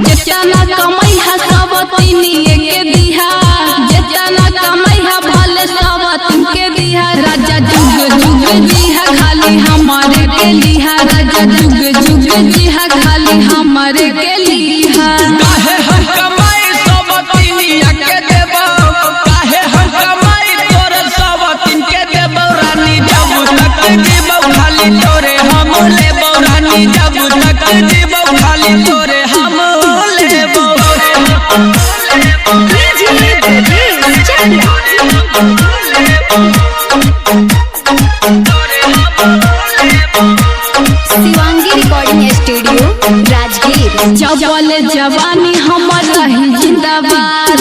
जितना कमाई है सब तीनिए के दिहा, जितना कमाई है भले सब तुमके दिहा। राजा जुग जुग जिहा खाली हमारे के लिहा, राजा जुग जुग जिहा खाली हमारे के लिहा। काहे हम कमाई सब तीनिया के देबो, काहे हम कमाई तोर सब तीन के देबो। रानी जब तक जीबो खाली तोरे हम लेबो, रानी जब तक जीबो खाली तोरे हम लेबो। Shivangi recording studio Rajgir. जवानी हमारा ही जिंदाबाद।